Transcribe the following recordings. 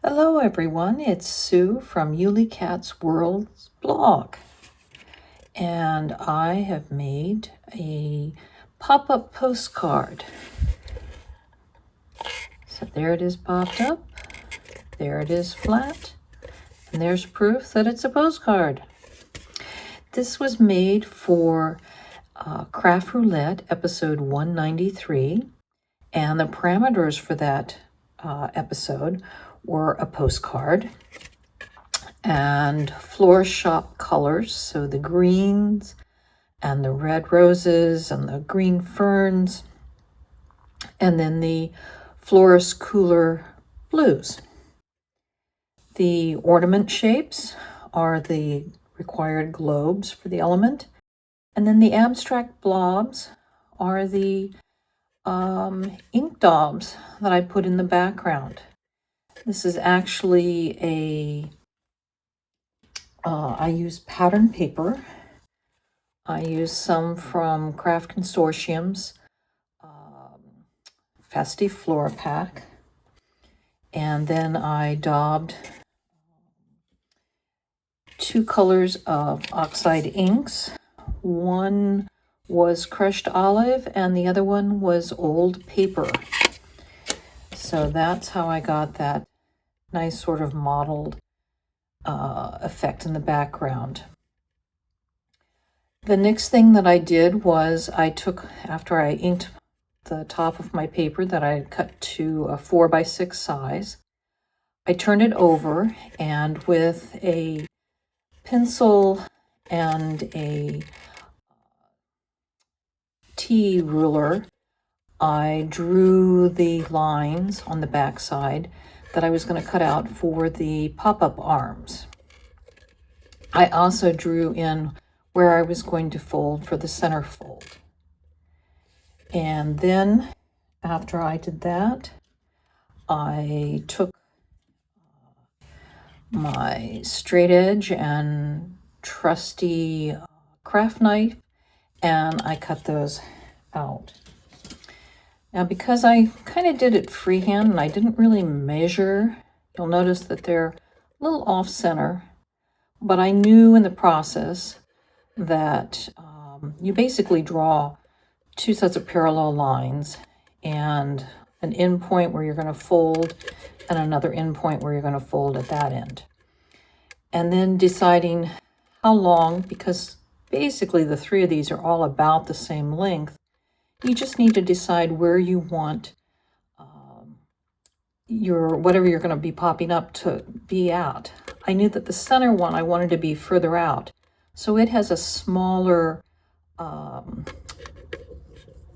Hello everyone, it's Sue from Ully Cat's World's blog, and I have made a pop-up postcard. So there it is popped up, there it is flat, and there's proof that it's a postcard. This was made for Craft Roulette episode 193, and the parameters for that episode were a postcard and florist shop colors, so the greens and the red roses and the green ferns, and then the florist cooler blues. The ornament shapes are the required globes for the element, and then the abstract blobs are the ink daubs that I put in the background. This is actually I use pattern paper. I use some from Craft Consortium's Festive Flora Pack. And then I daubed 2 colors of oxide inks. One was crushed olive and the other one was old paper. So that's how I got that nice sort of mottled effect in the background. The next thing that I did was I took, after I inked the top of my paper that I had cut to a 4x6 size, I turned it over, and with a pencil and a T ruler, I drew the lines on the back side that I was going to cut out for the pop-up arms. I also drew in where I was going to fold for the center fold. And then after I did that, I took my straight edge and trusty craft knife and I cut those out. Now, because I kind of did it freehand and I didn't really measure, you'll notice that they're a little off center, but I knew in the process that you basically draw 2 sets of parallel lines and an end point where you're going to fold and another end point where you're going to fold at that end. And then deciding how long, because basically the 3 of these are all about the same length, you just need to decide where you want whatever you're going to be popping up to be at. I knew that the center one I wanted to be further out, so it has a smaller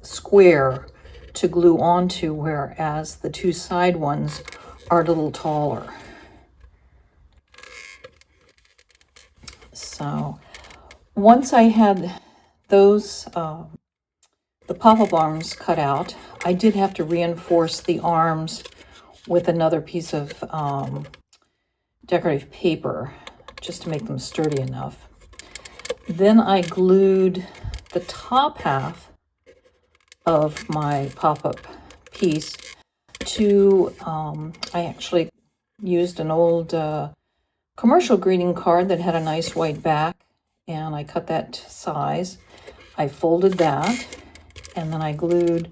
square to glue onto, whereas the 2 side ones are a little taller. So once I had those the pop-up arms cut out, I did have to reinforce the arms with another piece of decorative paper just to make them sturdy enough. Then I glued the top half of my pop-up piece to, I actually used an old commercial greeting card that had a nice white back, and I cut that to size. I folded that, and then I glued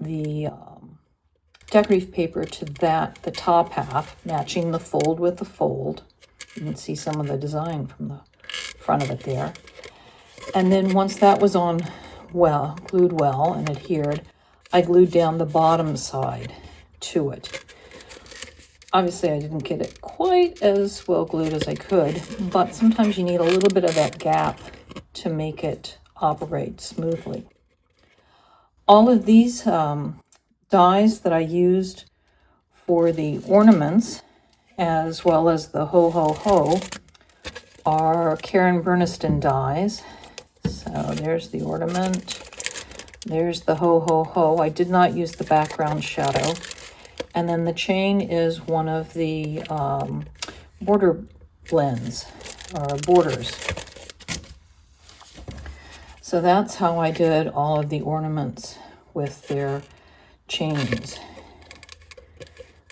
the decorative paper to the top half, matching the fold with the fold. You can see some of the design from the front of it there. And then once that was on glued well and adhered, I glued down the bottom side to it. Obviously, I didn't get it quite as well glued as I could, but sometimes you need a little bit of that gap to make it operate smoothly. All of these dies that I used for the ornaments, as well as the ho ho ho, are Karen Berniston dies. So there's the ornament, there's the ho ho ho. I did not use the background shadow. And then the chain is one of the border blends or borders. So that's how I did all of the ornaments with their chains.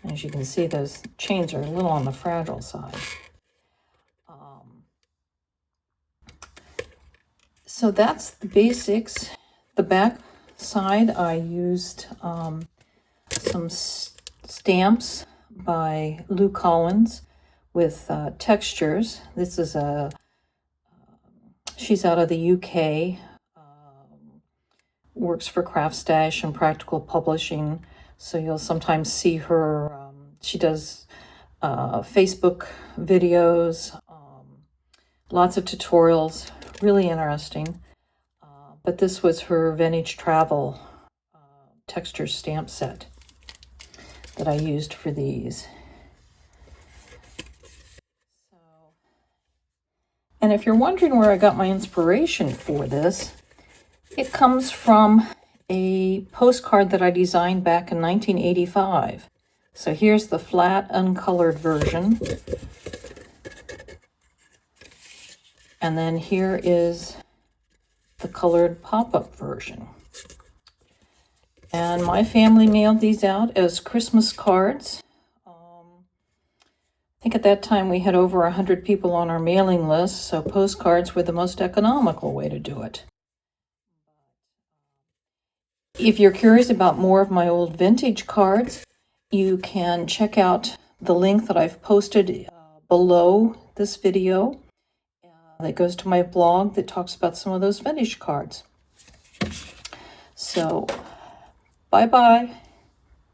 As you can see, those chains are a little on the fragile side. So that's the basics. The back side, I used some stamps by Lou Collins with textures. This is she's out of the UK, works for Craft Stash and Practical Publishing, so you'll sometimes see her. She does Facebook videos, lots of tutorials, really interesting. But this was her Vintage Travel texture stamp set that I used for these. And if you're wondering where I got my inspiration for this, it comes from a postcard that I designed back in 1985. So here's the flat, uncolored version. And then here is the colored pop-up version. And my family mailed these out as Christmas cards. I think at that time we had over 100 people on our mailing list, so postcards were the most economical way to do it. If you're curious about more of my old vintage cards, you can check out the link that I've posted below this video that goes to my blog that talks about some of those vintage cards. So, bye-bye.